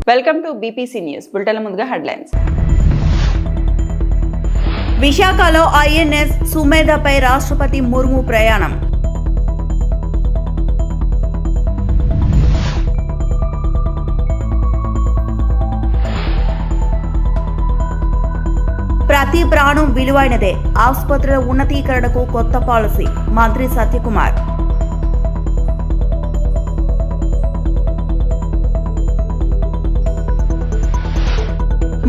Welcome to BBC news. బులెటిన్ల ముందుగా headlines. విశాఖలో ఐఎన్ఎస్ సుమేధపై రాష్ట్రపతి ముర్ము ప్రయాణం. ప్రతి ప్రాణం విలువైనదే, ఆసుపత్రుల ఉన్నతీకరణకు కొత్త పాలసీ మంత్రి సత్యకుమార్.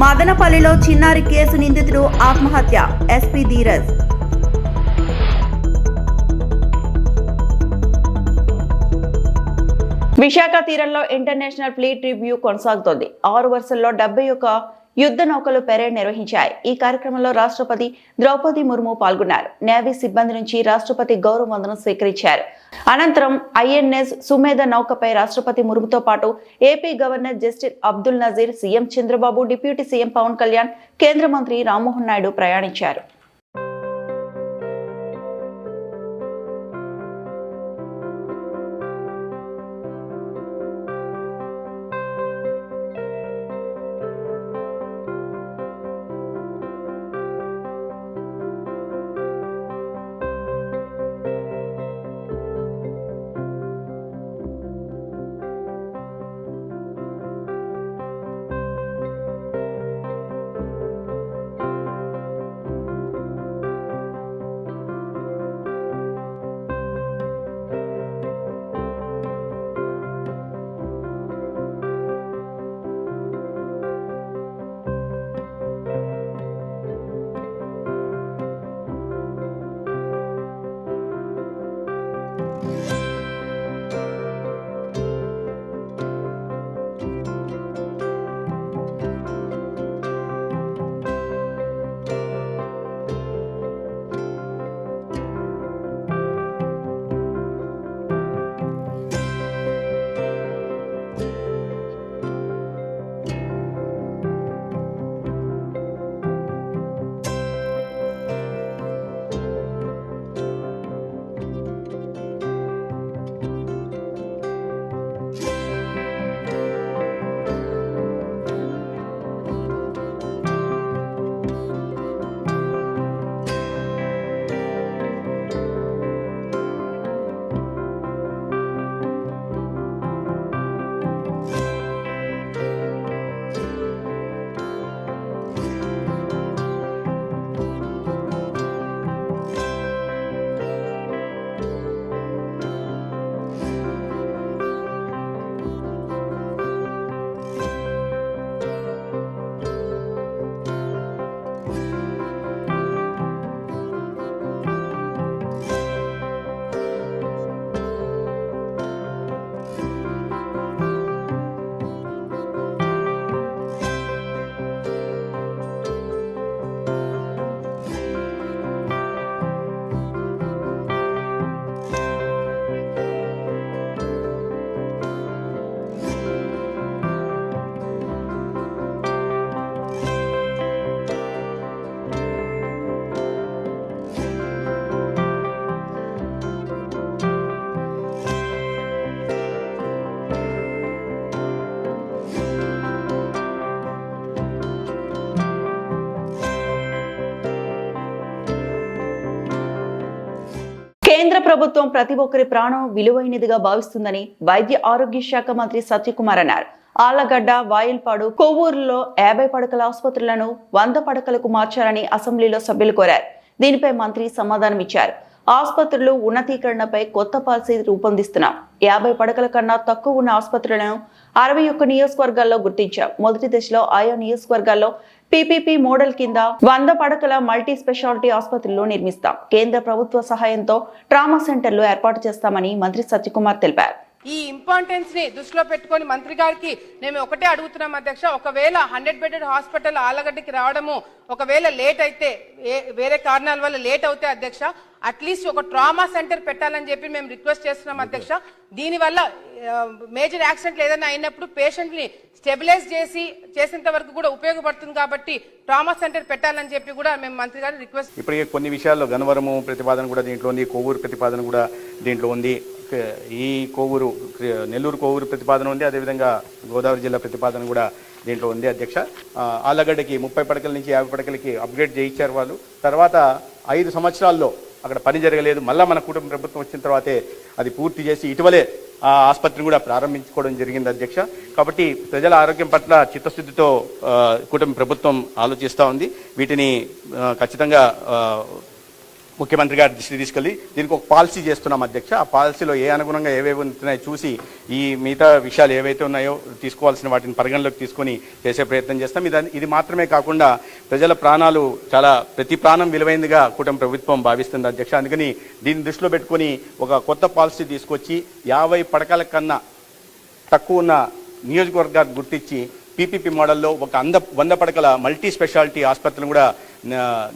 మదనపల్లిలో చిన్నారి కేసు నిందితుడు ఆత్మహత్య, ఎస్పీ ధీరజ్. విశాఖ తీరంలో ఇంటర్నేషనల్ ఫ్లీట్ రివ్యూ కొనసాగుతోంది. 6 వరుసల్లో 71 యుద్ధ నౌకలు పెరేడ్ నిర్వహించాయి. ఈ కార్యక్రమంలో రాష్ట్రపతి ద్రౌపది ముర్ము పాల్గొన్నారు. నేవీ సిబ్బంది నుంచి రాష్ట్రపతి గౌరవ వందనం స్వీకరించారు. అనంతరం ఐఎన్ఎస్ సుమేధ నౌకపై రాష్ట్రపతి ముర్ముతో పాటు AP governor justice Abdul Nazeer, CM Chandrababu, deputy CM Pawan Kalyan, కేంద్ర మంత్రి రామ్మోహన్ నాయుడు ప్రయాణించారు. కేంద్ర ప్రభుత్వం ప్రతి ఒక్కరి ప్రాణం విలువైనదిగా భావిస్తుందని వైద్య ఆరోగ్య శాఖ మంత్రి సత్యకుమార్ అన్నారు. ఆళ్లగడ్డ, వాయిల్పాడు, కొవ్వూరులో 50 పడకల ఆసుపత్రులను 100 పడకలకు మార్చాలని అసెంబ్లీలో సభ్యులు కోరారు. దీనిపై మంత్రి సమాధానం ఇచ్చారు. ఆసుపత్రులు ఉన్నతీకరణపై కొత్త పాలసీ రూపొందిస్తున్నాం. 50 పడకల కన్నా తక్కువ ఉన్న ఆసుపత్రులను 61 నియోజకవర్గాల్లో గుర్తించాం. మొదటి దశలో ఆయా నియోజకవర్గాల్లో పీపీపీ మోడల్ కింద 100 పడకల మల్టీ స్పెషాలిటీ ఆసుపత్రులు నిర్మిస్తాం. కేంద్ర ప్రభుత్వ సహాయంతో ట్రామా సెంటర్లు ఏర్పాటు చేస్తామని మంత్రి సత్యకుమార్ తెలిపారు. ఈ ఇంపార్టెన్స్ ని దృష్టిలో పెట్టుకొని మంత్రి గారికి మేము ఒకటే అడుగుతున్నాం అధ్యక్ష, ఒకవేళ 100 బెడెడ్ హాస్పిటల్ ఆలగడ్డకి రావడము ఒకవేళ లేట్ అయితే, వేరే కారణాల వల్ల లేట్ అవుతే అధ్యక్ష, అట్లీస్ట్ ఒక ట్రామా సెంటర్ పెట్టాలని చెప్పి మేము రిక్వెస్ట్ చేస్తున్నాం అధ్యక్ష. దీనివల్ల మేజర్ యాక్సిడెంట్లు ఏదైనా అయినప్పుడు పేషెంట్ ని స్టెబిలైజ్ చేసేంత వరకు కూడా ఉపయోగపడుతుంది. కాబట్టి ట్రామా సెంటర్ పెట్టాలని చెప్పి కూడా మేము మంత్రి గారు రిక్వెస్ట్. ఇప్పటికే కొన్ని విషయాల్లో గన్నవరము ప్రతిపాదన కూడా దీంట్లో ఉంది, కొవ్వూరు ప్రతిపాదన కూడా దీంట్లో ఉంది. ఈ కోవూరు నెల్లూరు కోవూరు ప్రతిపాదన ఉంది, అదేవిధంగా గోదావరి జిల్లా ప్రతిపాదన కూడా దీంట్లో ఉంది అధ్యక్ష. ఆళ్ళగడ్డకి 30 పడకల నుంచి 50 పడకలకి అప్గ్రేడ్ చేయించారు వాళ్ళు. తర్వాత 5 సంవత్సరాల్లో అక్కడ పని జరగలేదు. మళ్ళీ మన కుటుంబ ప్రభుత్వం వచ్చిన తర్వాతే అది పూర్తి చేసి ఇటీవలే ఆ ఆసుపత్రిని కూడా ప్రారంభించుకోవడం జరిగింది అధ్యక్ష. కాబట్టి ప్రజల ఆరోగ్యం పట్ల చిత్తశుద్ధితో కుటుంబ ప్రభుత్వం ఆలోచిస్తూ ఉంది. వీటిని ఖచ్చితంగా ముఖ్యమంత్రి గారి దృష్టి తీసుకెళ్ళి దీనికి ఒక పాలసీ చేస్తున్నాం అధ్యక్ష. ఆ పాలసీలో ఏ అనుగుణంగా ఏవేవి ఉంటున్నాయో చూసి ఈ మిగతా విషయాలు ఏవైతే ఉన్నాయో తీసుకోవాల్సిన వాటిని పరిగణలోకి తీసుకొని చేసే ప్రయత్నం చేస్తాం. ఇది మాత్రమే కాకుండా ప్రజల ప్రాణాలు ప్రతి ప్రాణం విలువైందిగా కుటుంబ ప్రభుత్వం భావిస్తుంది అధ్యక్ష. అందుకని దీన్ని దృష్టిలో పెట్టుకొని ఒక కొత్త పాలసీ తీసుకొచ్చి 50 పడకల కన్నా తక్కువ ఉన్న నియోజకవర్గాన్ని గుర్తించి పీపీపీ మోడల్లో ఒక 100 పడకల మల్టీ స్పెషాలిటీ ఆసుపత్రులను కూడా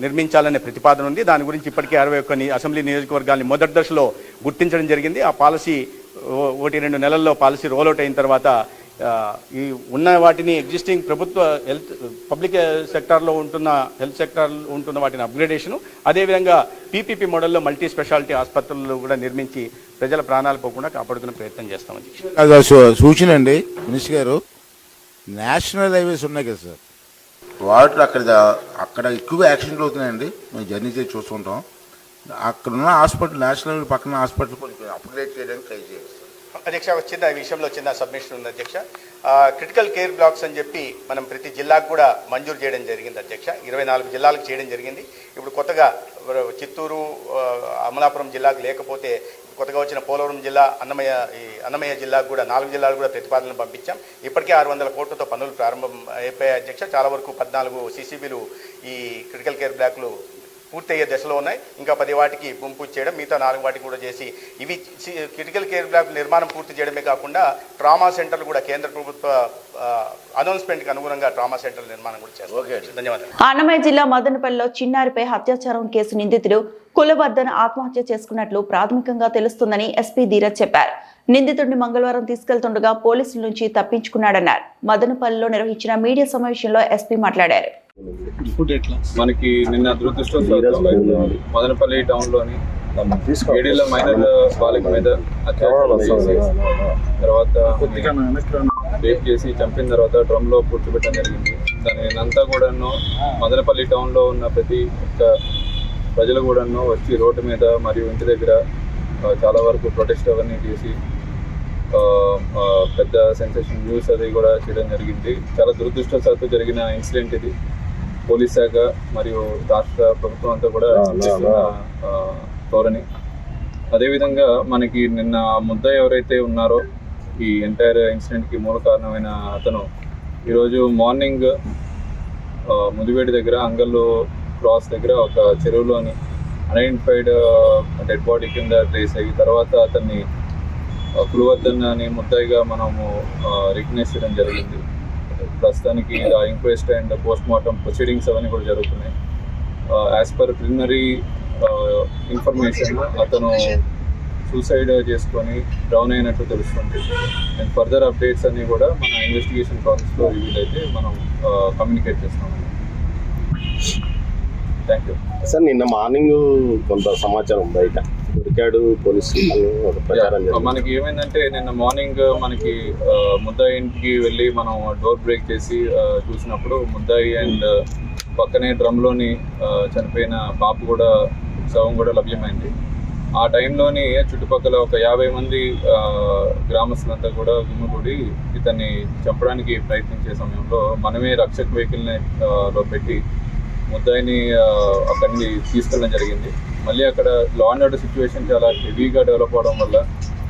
నిర్మించాలనే ప్రతిపాదన ఉంది. దాని గురించి ఇప్పటికే 61 అసెంబ్లీ నియోజకవర్గాల్ని మొదటి దశలో గుర్తించడం జరిగింది. ఆ పాలసీ 1-2 నెలల్లో పాలసీ రోల్అవుట్ అయిన తర్వాత ఈ ఉన్న వాటిని ఎగ్జిస్టింగ్ ప్రభుత్వ పబ్లిక్ సెక్టార్లో హెల్త్ సెక్టార్లో ఉంటున్న వాటిని అప్గ్రేడేషను, అదేవిధంగా పీపీపీ మోడల్లో మల్టీ స్పెషాలిటీ ఆసుపత్రులు కూడా నిర్మించి ప్రజల ప్రాణాలు పోకుండా కాపాడుకునే ప్రయత్నం చేస్తామని సూచన అండి. మినిస్టర్ గారు, నేషనల్ హైవేస్ ఉన్నాయి కదా సార్, వాటిలో అక్కడ ఎక్కువ యాక్సిడెంట్లు అవుతున్నాయండి. మేము జర్నీ చేసి చూస్తుంటాం. అక్కడ ఉన్న హాస్పిటల్, నేషనల్ హైవే పక్కన హాస్పిటల్ కొంచెం అప్గ్రేడ్ చేయడానికి ట్రై చేయాలి అధ్యక్ష. వచ్చింది ఈ విషయంలో చిన్న సబ్మిషన్ ఉంది అధ్యక్ష. క్రిటికల్ కేర్ బ్లాక్స్ అని చెప్పి మనం ప్రతి జిల్లాకు కూడా మంజూరు చేయడం జరిగింది అధ్యక్ష. 24 జిల్లాలకు చేయడం జరిగింది. ఇప్పుడు కొత్తగా చిత్తూరు, అమలాపురం జిల్లాకు లేకపోతే కొత్తగా వచ్చిన పోలవరం జిల్లా, అన్నమయ్య జిల్లాకు కూడా 4 జిల్లాలు కూడా ప్రతిపాదనలు పంపించాం. ఇప్పటికే 600 కోట్లతో పనులు ప్రారంభం అయిపోయాయి అధ్యక్ష. చాలా వరకు 14 CCBలు ఈ క్రిటికల్ కేర్ బ్లాక్లు పూర్తయ్యే దశలో ఉన్నాయి. ఇంకా 10 వాటికి పూర్తి చేయడం, మిగతా 4 వాటికి కూడా చేసి ఇవి క్రిటికల్ కేర్ బ్లాక్ నిర్మాణం పూర్తి చేయడమే కాకుండా ట్రామా సెంటర్లు కూడా కేంద్ర ప్రభుత్వ అనౌన్స్మెంట్కి అనుగుణంగా ట్రామా సెంటర్ నిర్మాణం కూడా చేస్తారు. ధన్యవాదాలు. అన్నమయ్య జిల్లా మదనపల్లిలో చిన్నారిపై అత్యాచారం కేసు నిందితుడు కులవర్ధన్ ఆత్మహత్య చేసుకున్నట్లు ప్రాథమికంగా తెలుస్తుందని ఎస్పీ ధీరజ్ చెప్పారు. నిందితుడిని మంగళవారం తీసుకెళ్తుండగా పోలీసుల నుంచి తప్పించుకున్నాడన్నారు. మదనపల్లిలో నిర్వహించిన మీడియా సమావేశంలో ఎస్పీ మాట్లాడారు. మనకి నిన్న దురదృష్టవశాత్తు మదనపల్లి టౌన్లోని ఏడేళ్ల మైనర్ బాలిక మీద అత్యాచారం చేసి తర్వాత రేప్ చేసి చంపిన తర్వాత డ్రమ్లో పూడ్చిపెట్టడం జరిగింది. దానినంతా కూడాను మదనపల్లి టౌన్లో ఉన్న ప్రతి ఒక్క ప్రజలు కూడాను వచ్చి రోడ్డు మీద మరియు ఇంటి దగ్గర చాలా వరకు ప్రొటెస్ట్ అవన్నీ చేసి పెద్ద సెన్సేషన్ న్యూస్ అది కూడా చేయడం జరిగింది. చాలా దురదృష్టవశాత్తు జరిగిన ఇన్సిడెంట్ ఇది. పోలీస్ శాఖ మరియు రాష్ట్ర ప్రభుత్వం అంతా కూడా ధోరణి. అదేవిధంగా మనకి నిన్న ముద్దాయి ఎవరైతే ఉన్నారో ఈ ఎంటైర్ ఇన్సిడెంట్కి మూల కారణమైన అతను ఈరోజు మార్నింగ్ ముదివేడి దగ్గర అంగల్లో క్రాస్ దగ్గర ఒక చెరువులోని అన్ఐడెంటిఫైడ్ డెడ్ బాడీ కింద ట్రేస్ అయ్యి తర్వాత అతన్ని కులవర్ధన్ అని ముద్దాయిగా మనము రికగ్నైజ్ చేయడం జరిగింది. ప్రస్తుతానికి inquest and post mortem proceedings అవన్నీ కూడా జరుగుతున్నాయి. యాజ్ పర్ ప్రిలిమినరీ ఇన్ఫర్మేషన్ అతను సూసైడ్ చేసుకొని డౌన్ అయినట్టు తెలుస్తుంది. అండ్ ఫర్దర్ అప్డేట్స్ అన్నీ కూడా మన ఇన్వెస్టిగేషన్ ప్రాసెస్లో రివీల్ అయితే మనం కమ్యూనికేట్ చేస్తాం. Thank you sir. నిన్న మార్నింగ్ కొంత సమాచారం బయట దొరికాడు పోలీసులు. మనకి ఏమైందంటే నిన్న మార్నింగ్ మనకి ముద్దాయి ఇంటికి వెళ్ళి మనం డోర్ బ్రేక్ చేసి చూసినప్పుడు ముద్దాయి అండ్ పక్కనే డ్రమ్లోని చనిపోయిన పాప కూడా శవం కూడా లభ్యమైంది. ఆ టైంలోని చుట్టుపక్కల ఒక 50 మంది గ్రామస్తులంతా కూడా గుమ్మిగూడి ఇతన్ని చంపడానికి ప్రయత్నించే సమయంలో మనమే రక్షక్ వెహికల్ని లో పెట్టి ముద్దాయిని అక్కడి నుంచి తీసుకెళ్ళడం జరిగింది. మళ్ళీ అక్కడ లా అండ్ ఆర్డర్ సిచ్యువేషన్ చాలా హెవీగా డెవలప్ అవడం వల్ల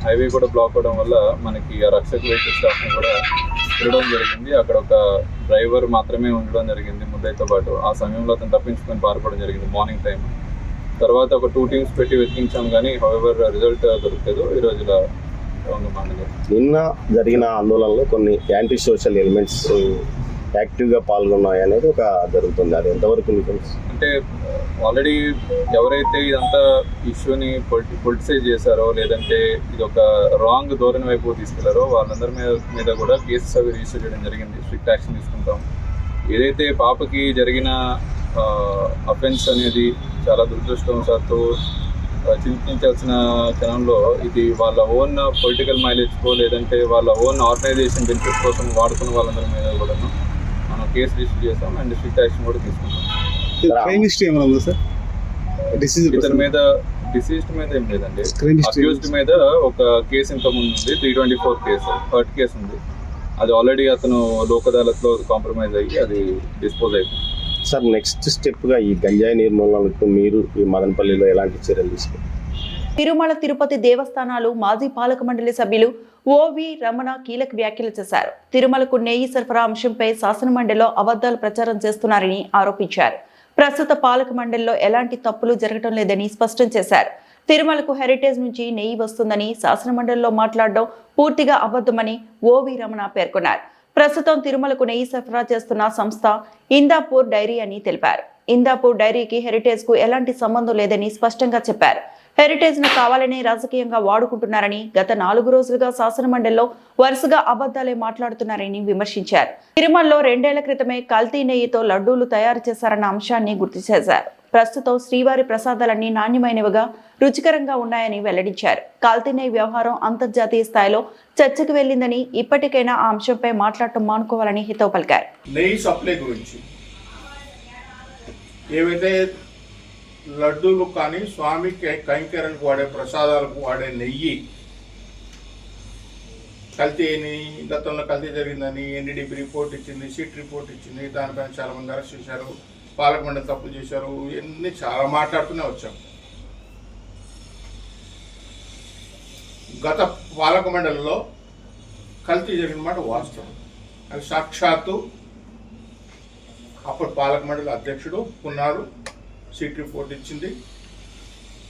హైవే కూడా బ్లాక్ అవడం వల్ల మనకి ఆ రక్షక వెహికల్ స్టాఫ్ని కూడా తిరగడం జరిగింది. అక్కడ ఒక డ్రైవర్ మాత్రమే ఉండడం జరిగింది ముద్దాయితో పాటు. ఆ సమయంలో అతను తప్పించుకొని పారిపోవడం జరిగింది మార్నింగ్ టైం. తర్వాత ఒక 2 టీమ్స్ పెట్టి వెతికించాం కానీ హౌఎవర్ రిజల్ట్ దొరకలేదు. ఈరోజు ఇలా నిన్న జరిగిన ఆందోళనలో కొన్ని యాంటీ సోషల్ ఎలిమెంట్స్ యాక్టివ్గా పాల్గొన్నాయి అనేది ఒక జరుగుతుంది. అది ఎంతవరకు అంటే ఆల్రెడీ ఎవరైతే ఇదంతా ఇష్యూని పొలిటిసైజ్ చేశారో లేదంటే ఇది ఒక రాంగ్ ధోరణి వైపు తీసుకెళ్లారో వాళ్ళందరి మీద కూడా కేసెస్ అవి రిజిస్టర్ చేయడం జరిగింది. స్ట్రిక్ట్ యాక్షన్ తీసుకుంటాం. ఏదైతే పాపకి జరిగిన అఫెన్స్ అనేది చాలా దురదృష్టవశాత్తు చింతించాల్సిన క్షణంలో ఇది వాళ్ళ ఓన్ పొలిటికల్ మైలేజ్కో లేదంటే వాళ్ళ ఓన్ ఆర్గనైజేషన్ బెనిఫిట్ కోసం వాడుకున్న వాళ్ళందరి మీద కూడా మనం కేసు రిజిస్టర్ చేస్తాం అండ్ స్ట్రిక్ట్ యాక్షన్ కూడా తీసుకుంటాం. ఇతని మీద డిసీజ్డ్ మీద ఏం లేదండి, అక్యూజ్డ్ మీద ఒక కేసు ఇంతకుముందు ఉంది, 324 కేసు హర్ట్ కేసు ఉంది. అది ఆల్రెడీ అతను లోక్ అదాలత్లో కాంప్రమైజ్ అయ్యి అది డిస్పోజ్ అయిపోయింది. సార్ నెక్స్ట్ స్టెప్గా ఈ గంజాయి నిర్మూలనకు మీరు ఈ మదనపల్లిలో ఎలాంటి చర్యలు తీసుకుంటారు? తిరుమల తిరుపతి దేవస్థానాలు మాజీ పాలక మండలి సభ్యులు ఓవి రమణ కీలక వ్యాఖ్యలు చేశారు. తిరుమలకు నెయ్యి సరఫరా అంశంపై శాసనమండలిలో అబద్ధాలు ప్రచారం చేస్తున్నారని ఆరోపించారు. ప్రస్తుత పాలక మండలిలో ఎలాంటి తప్పులు జరగడం లేదని స్పష్టం చేశారు. తిరుమలకు హెరిటేజ్ నుంచి నెయ్యి వస్తుందని శాసనమండలిలో మాట్లాడడం పూర్తిగా అబద్ధమని ఓవి రమణ పేర్కొన్నారు. ప్రస్తుతం తిరుమలకు నెయ్యి సరఫరా చేస్తున్న సంస్థ ఇందాపూర్ డైరీ అని తెలిపారు. ఇందాపూర్ డైరీకి హెరిటేజ్ కు ఎలాంటి సంబంధం లేదని స్పష్టంగా చెప్పారు. హెరిటేజ్ ను కావాలనే రాజకీయంగా వాడుకుంటున్నారని, గత 4 రోజులుగా శాసనమండలిలో వరుసగా అబద్ధాలే మాట్లాడుతున్నారని విమర్శించారు. తిరుమలలో 2 ఏళ్ల క్రితమే కల్తీ నెయ్యితో లడ్డూలు తయారు చేశారన్న అంశాన్ని గుర్తు చేశారు. ప్రస్తుతం శ్రీవారి ప్రసాదాలన్నీ నాణ్యమైనవిగా, రుచికరంగా ఉన్నాయని వెల్లడించారు. కల్తీ నెయ్యి వ్యవహారం అంతర్జాతీయ స్థాయిలో చర్చకు వెళ్లిందని, ఇప్పటికైనా ఆ అంశంపై మాట్లాడటం మానుకోవాలని హితవు పలికారు. నెయ్యి సప్లై గురించి ఏవైతే లడ్డూలు కానీ స్వామి కైంకర్యాలకు వాడే ప్రసాదాలకు వాడే నెయ్యి కల్తీ అని, గతంలో కల్తీ జరిగిందని ఎన్డీడీపీ రిపోర్ట్ ఇచ్చింది, సిట్ రిపోర్ట్ ఇచ్చింది. దానిపైన చాలా మంది అరెస్ట్ చేశారు, పాలక మండలి తప్పులు చేశారు, ఇవన్నీ చాలా మాట్లాడుతూనే వచ్చాం. గత పాలక మండలిలో కల్తీ జరిగిన మాట వాస్తవం. అది సాక్షాత్తు అప్పుడు పాలక మండలి అధ్యక్షుడు ఉన్నారు, సిట్ రిపోర్ట్ ఇచ్చింది.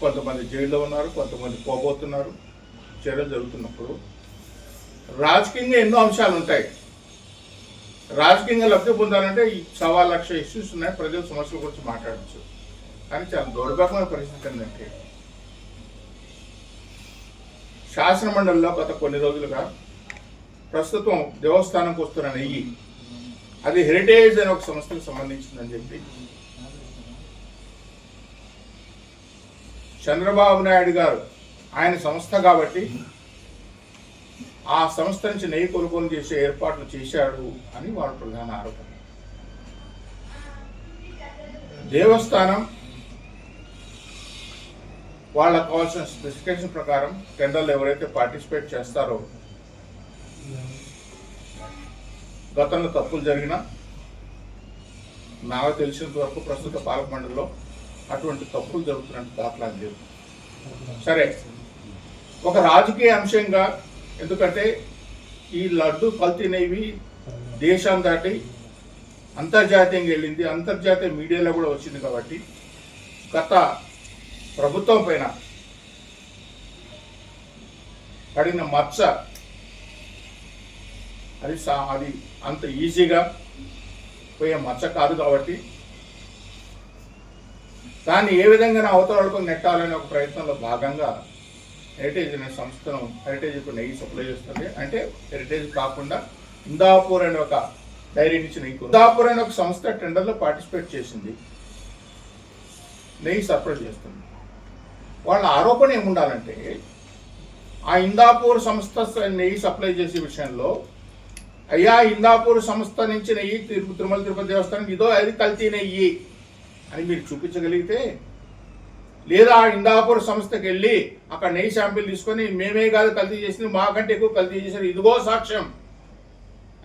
కొంతమంది జైల్లో ఉన్నారు, కొంతమంది పోబోతున్నారు. చర్యలు జరుగుతున్నప్పుడు రాజకీయంగా ఎన్నో అంశాలు ఉంటాయి. రాజకీయంగా లబ్ధి పొందాలంటే ఈ 1,00,000 ఇష్యూస్ ఉన్నాయి, ప్రజల సమస్యల గురించి మాట్లాడచ్చు. కానీ చాలా దౌర్భాగ్యమైన పరిస్థితి ఏంటంటే శాసనమండలిలో గత కొన్ని రోజులుగా ప్రస్తుతం దేవస్థానంకి వస్తున్న నెయ్యి అది హెరిటేజ్ అనే ఒక సంస్థకు సంబంధించిందని చెప్పి చంద్రబాబు నాయుడు గారు ఆయన సంస్థ కాబట్టి ఆ సంస్థ నుంచి నెయ్యి కొనుగోలు చేసే ఏర్పాట్లు చేశాడు అని వారి ప్రధాన ఆరోపణ. దేవస్థానం వాళ్ళకు కావాల్సిన స్పెసిఫికేషన్ ప్రకారం టెండర్లు ఎవరైతే పార్టిసిపేట్ చేస్తారో గతంలో తప్పులు జరిగినా నాకు తెలిసినంత వరకు ప్రస్తుత పాలక మండలిలో అటువంటి తప్పులు జరుగుతున్నట్టు దాఖలాలు లేవు. సరే, ఒక రాజకీయ అంశంగా, ఎందుకంటే ఈ లడ్డు కల్తీ నెయ్యి దేశం దాటి అంతర్జాతీయంగా వెళ్ళింది, అంతర్జాతీయ మీడియాలో కూడా వచ్చింది కాబట్టి గత ప్రభుత్వం పైన పడిన మచ్చ అది అంత ఈజీగా పోయే మచ్చ కాదు కాబట్టి దాన్ని ఏ విధంగా అవతలకు నెట్టాలనే ఒక ప్రయత్నంలో భాగంగా హెరిటేజ్ అనే సంస్థను హెరిటేజ్కు నెయ్యి సప్లై చేస్తుంది. అంటే హెరిటేజ్ కాకుండా ఇందాపూర్ అనే ఒక డైరీ నుంచి నెయ్యి, ఇందాపూర్ అనే ఒక సంస్థ టెండర్లో పార్టిసిపేట్ చేసింది, నెయ్యి సప్లై చేస్తుంది. వాళ్ళ ఆరోపణ ఏముండాలంటే ఆ ఇందాపూర్ సంస్థ నెయ్యి సప్లై చేసే విషయంలో అయ్యా ఇందాపూర్ సంస్థ నుంచి నెయ్యి తిరుమల తిరుపతి దేవస్థానం ఇదో అది కల్తీ నెయ్యి అని మీరు చూపించగలిగితే, లేదా ఇందాపూర్ సంస్థకి వెళ్ళి అక్కడ నెయ్యి శాంపిల్ తీసుకొని మేమే కాదు కల్తీ చేసింది, మాకంటే ఎక్కువ కల్తీ చేశారు, ఇదిగో సాక్ష్యం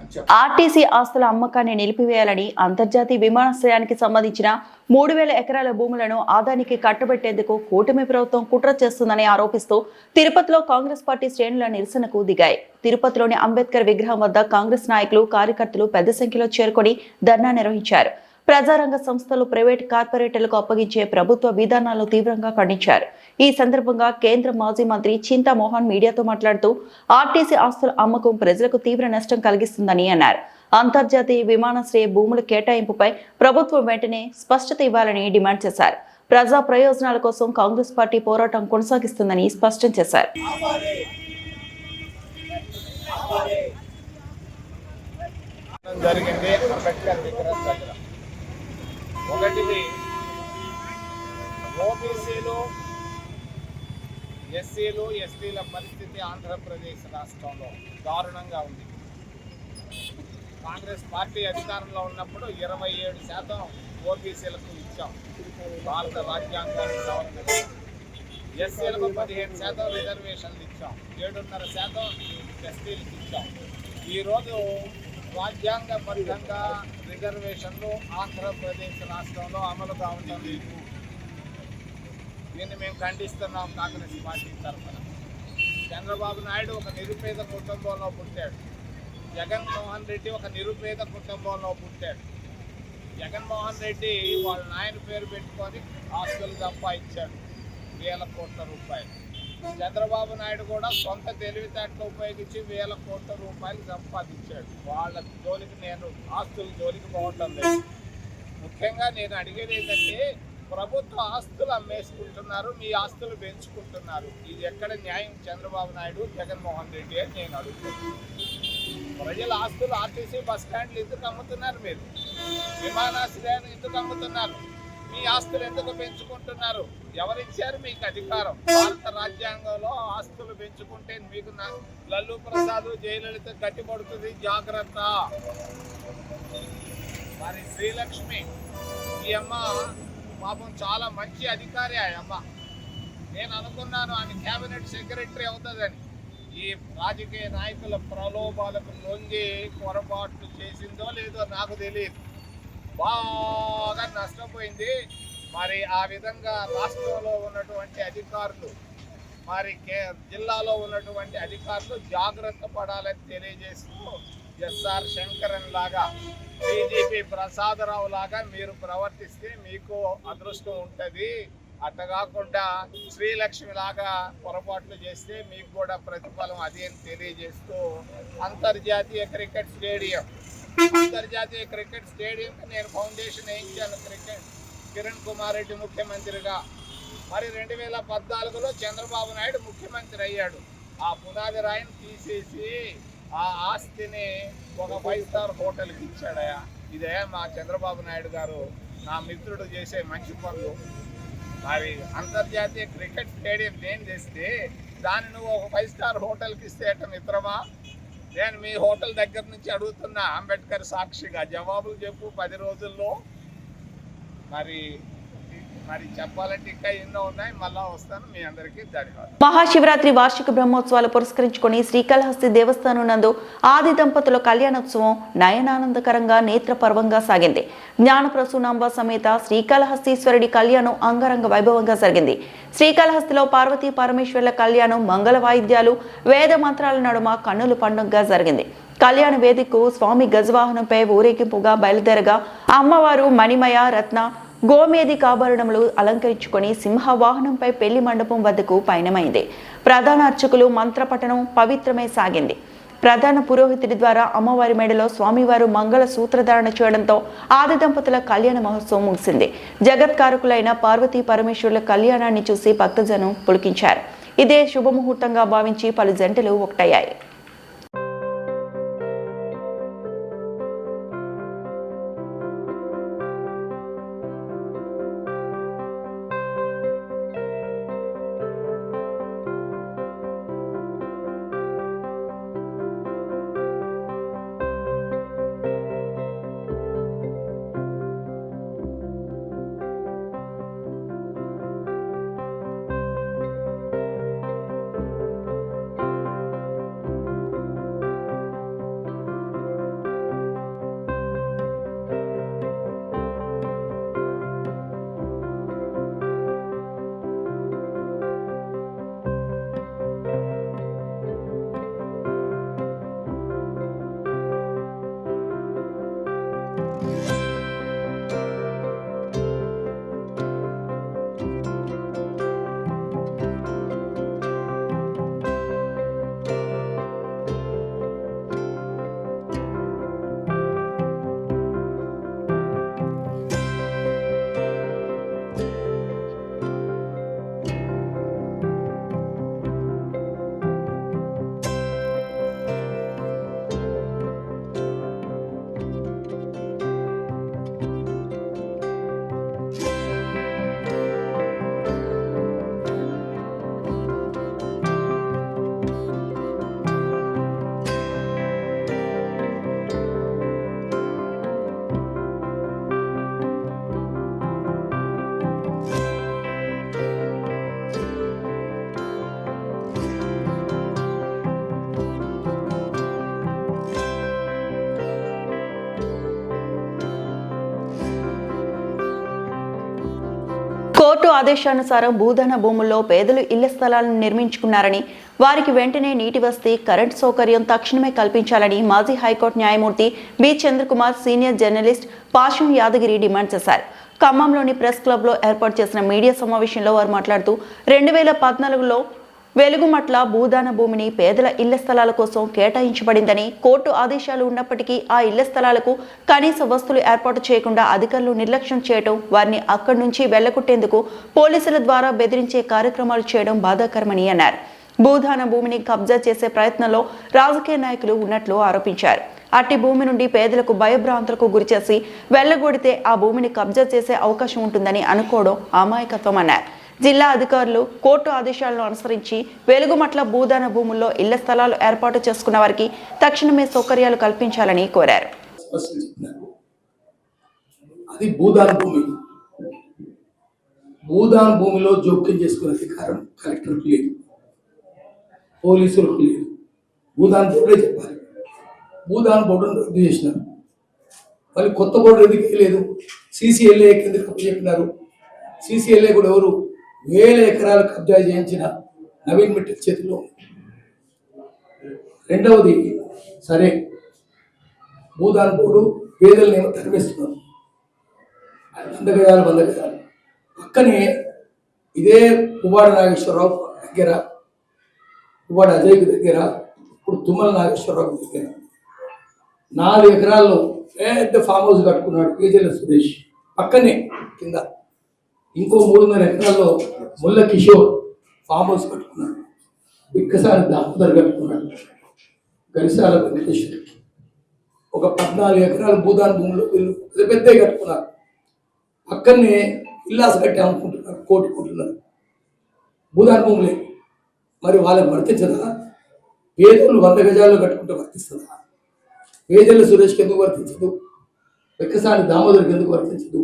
అని చెప్పి ఆర్టీసీ ఆస్తుల అమ్మకాన్ని నిలిపివేయాలని, అంతర్జాతీయ విమానాశ్రయానికి సంబంధించిన 3,000 ఎకరాల భూములను ఆదానికి కట్టబెట్టేందుకు కూటమి ప్రభుత్వం కుట్ర చేస్తుందని ఆరోపిస్తూ తిరుపతిలో కాంగ్రెస్ పార్టీ శ్రేణుల నిరసనకు దిగాయి. తిరుపతిలోని అంబేద్కర్ విగ్రహం వద్ద కాంగ్రెస్ నాయకులు, కార్యకర్తలు పెద్ద సంఖ్యలో చేరుకొని ధర్నా నిర్వహించారు. ప్రజారంగ సంస్థలు ప్రైవేట్ కార్పొరేటర్లకు అప్పగించే ప్రభుత్వ విధానాలను తీవ్రంగా ఖండించారు. ఈ సందర్భంగా కేంద్ర మాజీ మంత్రి చింతామోహన్ మీడియాతో మాట్లాడుతూ ఆర్టీసీ ఆస్తుల అమ్మకం ప్రజలకు తీవ్ర నష్టం కలిగిస్తుందని అన్నారు. అంతర్జాతీయ విమానాశ్రయ భూముల కేటాయింపుపై ప్రభుత్వం వెంటనే స్పష్టత ఇవ్వాలని డిమాండ్ చేశారు. ప్రజా ప్రయోజనాల కోసం కాంగ్రెస్ పార్టీ పోరాటం కొనసాగిస్తుందని స్పష్టం చేశారు. జరిగింది అంబేద్కర్ విగ్రహం దగ్గర. ఒకటిది ఓబీసీలు ఎస్సీలు ఎస్టీల పరిస్థితి ఆంధ్రప్రదేశ్ రాష్ట్రంలో దారుణంగా ఉంది. కాంగ్రెస్ పార్టీ అధికారంలో ఉన్నప్పుడు 27% ఓబీసీలకు ఇచ్చాం భారత రాజ్యాంగాన్ని సవరణ. ఎస్సీలకు 15% రిజర్వేషన్లు ఇచ్చాం, 7.5% ఎస్టీలకు ఇచ్చాం. ఈరోజు రాజ్యాంగబద్ధంగా రిజర్వేషన్లు ఆంధ్రప్రదేశ్ రాష్ట్రంలో అమలుగా ఉంటుంది. దీన్ని మేము ఖండిస్తున్నాం కాంగ్రెస్ పార్టీ తరఫున. చంద్రబాబు నాయుడు ఒక నిరుపేద కుటుంబంలో పుట్టాడు. జగన్మోహన్ రెడ్డి ఒక నిరుపేద కుటుంబంలో పుట్టాడు. జగన్మోహన్ రెడ్డి వాళ్ళ నాయన పేరు పెట్టుకొని ఆస్తులు సంపాదించాడు వేల కోట్ల రూపాయలు. చంద్రబాబు నాయుడు కూడా సొంత తెలివితేటలు ఉపయోగించి వేల కోట్ల రూపాయలు సంపాదించాడు. వాళ్ళ జోలికి నేను ఆస్తుల జోలికి పోవటం లేదు. ముఖ్యంగా నేను అడిగేది ఏంటంటే, ప్రభుత్వ ఆస్తులు అమ్మేసుకుంటున్నారు, మీ ఆస్తులు పెంచుకుంటున్నారు. ఇది ఎక్కడ న్యాయం చంద్రబాబు నాయుడు జగన్మోహన్ రెడ్డి అని నేను అడుగుతున్నాను. ప్రజల ఆస్తులు ఆర్టీసీ బస్ స్టాండ్లు ఎందుకు అమ్ముతున్నారు? మీరు విమానాశ్రయాన్ని ఎందుకు అమ్ముతున్నారు? మీ ఆస్తులు ఎందుకు పెంచుకుంటున్నారు? ఎవరిచ్చారు మీకు అధికారం? భారత రాజ్యాంగంలో ఆస్తులు పెంచుకుంటే మీకు లల్లు ప్రసాద్ జయలలిత గట్టిపడుతుంది, జాగ్రత్త. మరి శ్రీలక్ష్మి ఈ అమ్మ పాపం చాలా మంచి అధికారి. ఆ అమ్మ నేను అనుకున్నాను ఆమె క్యాబినెట్ సెక్రటరీ అవుతుందని. ఈ రాజకీయ నాయకుల ప్రలోభాలకు లొంగి పొరపాట్లు చేసిందో లేదో నాకు తెలియదు. బాగా నష్టపోయింది. మరి ఆ విధంగా రాష్ట్రంలో ఉన్నటువంటి అధికారులు, మరి జిల్లాలో ఉన్నటువంటి అధికారులు జాగ్రత్త పడాలని తెలియజేస్తూ, ఎస్ఆర్ శంకరన్ లాగా, బీజేపీ ప్రసాదరావు లాగా మీరు ప్రవర్తిస్తే మీకు అదృష్టం ఉంటుంది. అట్ట కాకుండా శ్రీలక్ష్మి లాగా పొరపాట్లు చేస్తే మీకు కూడా ప్రతిఫలం అదే అని తెలియజేస్తూ, అంతర్జాతీయ క్రికెట్ స్టేడియంకి నేను ఫౌండేషన్ వేయించాను కిరణ్ కుమార్ రెడ్డి ముఖ్యమంత్రిగా. మరి 2014లో చంద్రబాబు నాయుడు ముఖ్యమంత్రి అయ్యాడు. ఆ పునాది రాయిని తీసేసి ఆ ఆస్తిని ఒక 5 స్టార్ హోటల్కి ఇచ్చాడయా. ఇదే మా చంద్రబాబు నాయుడు గారు నా మిత్రుడు చేసే మంచి పనులు. మరి అంతర్జాతీయ క్రికెట్ స్టేడియం నేను తెస్తే దాన్ని నువ్వు ఒక 5 స్టార్ హోటల్కి ఇస్తే మిత్రమా? నేను మీ హోటల్ దగ్గర నుంచి అడుగుతున్నా, అంబేద్కర్ సాక్షిగా జవాబులు చెప్పు 10 రోజుల్లో. మరి చెప్పాలంటే ఇంకా ఎన్నో ఉన్నాయి, మళ్ళా వస్తాను. మీ అందరికీ ధన్యవాదాలు. మహాశివరాత్రి వార్షిక బ్రహ్మోత్సవాలు పురస్కరించుకుని శ్రీకాళహస్తి దేవస్థానం నందు ఆది దంపతుల కళ్యాణోత్సవం నయనానందకరంగా నేత్రపర్వంగా సాగింది. జ్ఞానప్రసూనాంబ సమేత శ్రీకాళహస్తీశ్వరుడి కళ్యాణం అంగరంగ వైభవంగా జరిగింది. శ్రీకాళహస్తిలో పార్వతీ పరమేశ్వర్ల కళ్యాణం మంగళ వాయిద్యాలు, వేద మంత్రాల నడుమ కన్నుల పండుగగా జరిగింది. కళ్యాణ వేదికకు స్వామి గజవాహనంపై ఊరేగింపుగా బయలుదేరగా అమ్మవారు మణిమయ రత్న గోమేది ఆభరణములు అలంకరించుకొని సింహవాహనంపై పెళ్లి మండపం వద్దకు పయనమైంది. ప్రధాన అర్చకులు మంత్రపఠనం పవిత్రమై సాగింది. ప్రధాన పురోహితుడి ద్వారా అమ్మవారి మెడలో స్వామివారు మంగళ సూత్రధారణ చేయడంతో ఆది దంపతుల కళ్యాణ మహోత్సవం ముగిసింది. జగత్కారకులైన పార్వతీ పరమేశ్వరుల కళ్యాణాన్ని చూసి భక్తజనం పులికించారు. ఇదే శుభముహూర్తంగా భావించి పలు జంటలు ఒకటయ్యాయి. కోర్టు ఆదేశానుసారం భూదాన భూముల్లో పేదలు ఇళ్ల స్థలాలను నిర్మించుకున్నారని, వారికి వెంటనే నీటి వసతి, కరెంటు సౌకర్యం తక్షణమే కల్పించాలని మాజీ హైకోర్టు న్యాయమూర్తి B Chandrakumar, senior journalist Pasham Yadagiri demand చేశారు. ఖమ్మంలోని ప్రెస్ క్లబ్లో ఏర్పాటు చేసిన మీడియా సమావేశంలో వారు మాట్లాడుతూ 2014లో వెలుగుమట్ల భూదాన భూమిని పేదల ఇళ్ల స్థలాల కోసం కేటాయించబడిందని, కోర్టు ఆదేశాలు ఉన్నప్పటికీ ఆ ఇళ్ల స్థలాలకు కనీస వస్తువులు ఏర్పాటు చేయకుండా అధికారులు నిర్లక్ష్యం చేయడం, వారిని అక్కడి నుంచి వెళ్లగొట్టేందుకు పోలీసుల ద్వారా బెదిరించే కార్యక్రమాలు చేయడం బాధాకరమని అన్నారు. భూదాన భూమిని కబ్జా చేసే ప్రయత్నంలో రాజకీయ నాయకులు ఉన్నట్లు ఆరోపించారు. అట్టి భూమి నుండి పేదలకు భయభ్రాంతులకు గురిచేసి వెళ్లగొడితే ఆ భూమిని కబ్జా చేసే అవకాశం ఉంటుందని అనుకోవడం అమాయకత్వం అన్నారు. జిల్లా అధికారులు కోర్టు ఆదేశాలను అనుసరించి వెలుగుమట్ల భూదాన భూముల్లో ఇళ్ల స్థలాలు ఏర్పాటు చేసుకున్న వారికి తక్షణమే సౌకర్యాలు కల్పించాలని కోరారు. అది భూదాన భూమి. భూదాన భూమిలో జోక్యం చేసుకునే అధికారం కలెక్టర్కి లేదు, పోలీసులకు లేదు. భూదాన బోర్డే చెప్పాలి. భూదాన బోర్డును రద్దు చేసినారు. మళ్ళీ కొత్త బోర్డు ఎందుకు లేదు? CCLA కిందకి చెప్పినారు. CCLA కూడా ఎవరు? 1000 ఎకరాలు కబ్జా చేయించిన నవీన్ మిట్టల్ చేతిలో. రెండవది, సరే భూదాన బోర్డు పేదలనేమో తరివేస్తున్నారు, 100 గజాలు 100 గజాలు. పక్కనే ఇదే పువ్వాడ నాగేశ్వరరావు దగ్గర, పువ్వాడ అజయ్కి దగ్గర, ఇప్పుడు తుమ్మల నాగేశ్వరరావు దగ్గర 4 ఎకరాల్లో పెద్ద ఫామ్ హౌస్ కట్టుకున్నాడు కేజీల సురేష్. పక్కనే కింద ఇంకో 3.5 ఎకరాల్లో ముల్ల కిషోర్ ఫామ్ హౌస్ కట్టుకున్నాడు. బిక్కసారి దామోదర్ కట్టుకున్నాడు. గరిసాల వెంకటేశ్వర ఒక 14 ఎకరాల భూదాన భూమిలో వీళ్ళు పెద్ద కట్టుకున్నారు. పక్కనే ఇల్లాస్ కట్టి అమ్ముకుంటున్నారు, కోటుకుంటున్నారు. భూదాన భూములే మరి వాళ్ళకి వర్తించదా? పేదలు 100 గజాల్లో కట్టుకుంటే వర్తిస్తుందా? పేదల సురేష్కి ఎందుకు వర్తించదు? బిక్కసారి దామోదర్కి ఎందుకు వర్తించదు?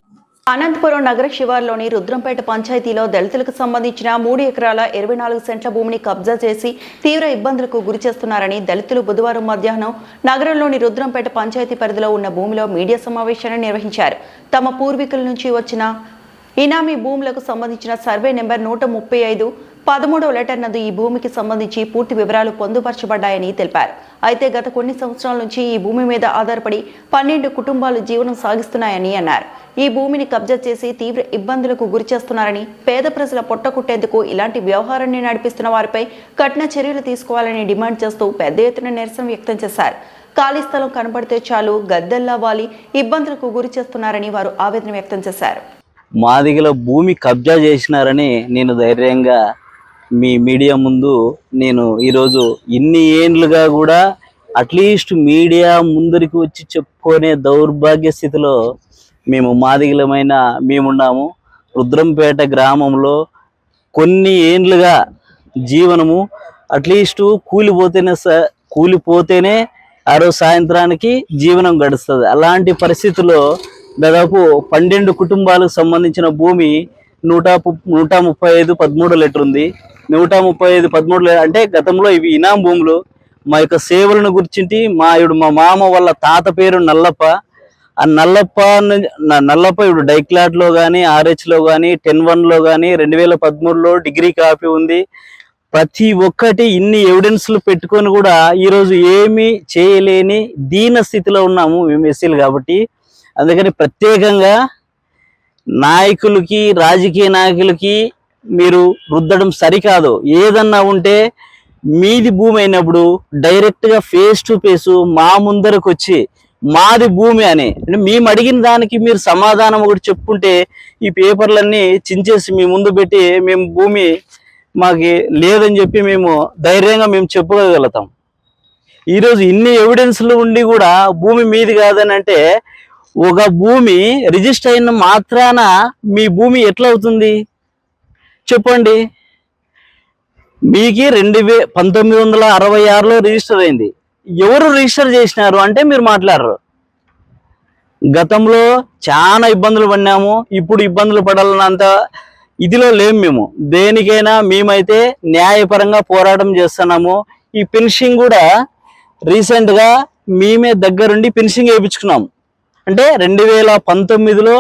అనంతపురం నగర శివార్లోని రుద్రంపేట పంచాయతీలో దళితులకు సంబంధించిన 3 ఎకరాల 24 సెంట్ల భూమిని కబ్జా చేసి తీవ్ర ఇబ్బందులకు గురిచేస్తున్నారని దళితులు బుధవారం మధ్యాహ్నం నగరంలోని రుద్రంపేట పంచాయతీ పరిధిలో ఉన్న భూమిలో మీడియా సమావేశాన్ని నిర్వహించారు. తమ పూర్వీకుల నుంచి వచ్చిన ఇనామీ భూములకు సంబంధించిన సర్వే నెంబర్ 135 13వ లెటర్ నందు ఈ భూమికి సంబంధించి పూర్తి వివరాలు పొందుపరచబడ్డాయని తెలిపారు. అయితే గత కొన్ని సంవత్సరాల నుంచి ఈ భూమి మీద ఆధారపడి 12 కుటుంబాలు జీవనం సాగిస్తున్నాయని అన్నారు. ఈ భూమిని కబ్జా చేసి తీవ్ర ఇబ్బందులకు గురిచేస్తున్నారని, పేద ప్రజల పొట్టకుట్టేందుకు ఇలాంటి వ్యవహారాన్ని నడిపిస్తున్న వారిపై కఠిన చర్యలు తీసుకోవాలని డిమాండ్ చేస్తూ పెద్ద ఎత్తున నిరసన వ్యక్తం చేశారు. ఖాళీ స్థలం కనబడితే చాలు గద్దెల్లా వాలి ఇబ్బందులకు గురి చేస్తున్నారని వారు ఆవేదన వ్యక్తం చేశారు. మాదిగల భూమి కబ్జా చేసినారని నేను ధైర్యంగా మీ మీడియా ముందు నేను ఈరోజు ఇన్ని ఏండ్లుగా కూడా అట్లీస్ట్ మీడియా ముందరికి వచ్చి చెప్పుకునే దౌర్భాగ్య స్థితిలో మేము మాదిగలమైన మేమున్నాము. రుద్రంపేట గ్రామంలో కొన్ని ఏండ్లుగా జీవనము అట్లీస్ట్ కూలిపోతేనే ఆ రోజు సాయంత్రానికి జీవనం గడుస్తుంది. అలాంటి పరిస్థితుల్లో దాదాపు 12 కుటుంబాలకు సంబంధించిన భూమి 135 13 లెటర్ ఉంది. 135 13 అంటే గతంలో ఇవి ఇనాం భూములు. మా యొక్క సేవలను గుర్చింటి మా మామ వాళ్ళ తాత పేరు నల్లప్ప. ఆ నల్లప్ప ఇప్పుడు డైక్లాట్లో కానీ RH లో కానీ 10-1లో కానీ 2013లో డిగ్రీ కాపీ ఉంది. ప్రతి ఒక్కటి ఇన్ని ఎవిడెన్స్లు పెట్టుకొని కూడా ఈరోజు ఏమీ చేయలేని దీన స్థితిలో ఉన్నాము మేము ఎస్సీలు కాబట్టి. అందుకని ప్రత్యేకంగా నాయకులకి, రాజకీయ నాయకులకి మీరు రుద్దడం సరికాదు. ఏదన్నా ఉంటే మీది భూమి అయినప్పుడు డైరెక్ట్గా ఫేస్ టు ఫేస్ మా ముందరకు వచ్చి మాది భూమి అని అంటే మేము అడిగిన దానికి మీరు సమాధానం ఒకటి చెప్పుకుంటే ఈ పేపర్లన్నీ చించేసి మీ ముందు పెట్టి మేము భూమి మాకు లేదని చెప్పి మేము ధైర్యంగా మేము చెప్పుకోగలుగుతాం. ఈరోజు ఇన్ని ఎవిడెన్స్లు ఉండి కూడా భూమి మీది కాదని అంటే ఒక భూమి రిజిస్టర్ అయిన మాత్రాన మీ భూమి ఎట్లా అవుతుంది చెప్పండి? మీకు 1966లో రిజిస్టర్ అయింది. ఎవరు రిజిస్టర్ చేసినారు అంటే మీరు మాట్లాడరు. గతంలో చాలా ఇబ్బందులు పడినాము, ఇప్పుడు ఇబ్బందులు పడాలన్నంత ఇదిలో లేము మేము. దేనికైనా మేమైతే న్యాయపరంగా పోరాటం చేస్తున్నాము. ఈ పెన్షన్ కూడా రీసెంట్గా మేమే దగ్గరుండి పెన్షన్ వేయించుకున్నాం. అంటే 2019లో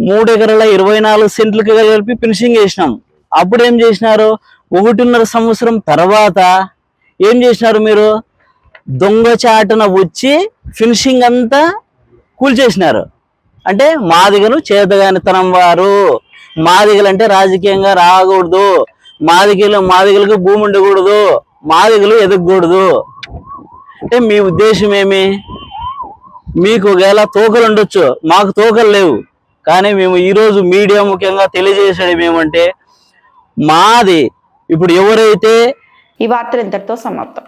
3 ఎకరాల 24 సెంట్లకు కలిపి ఫినిషింగ్ చేసినాం. అప్పుడు ఏం చేసినారు? 1.5 సంవత్సరం తర్వాత ఏం చేసినారు మీరు? దొంగచాటున వచ్చి ఫినిషింగ్ అంతా కూల్చేసినారు. అంటే మాదిగలు చేతగానితనం వారు, మాదిగలు అంటే రాజకీయంగా రాకూడదు, మాదిగలకు భూమి ఉండకూడదు, మాదిగలు ఎదగకూడదు. అంటే మీ ఉద్దేశం ఏమి? మీకు ఒకవేళ తోకలు ఉండొచ్చు, మాకు తోకలు లేవు. కానీ మేము ఈరోజు మీడియా ముఖ్యంగా తెలియజేసేది ఏమంటే, మాది ఇప్పుడు ఎవరైతే ఈ వార్తలు ఇంతటితో సమాప్తం.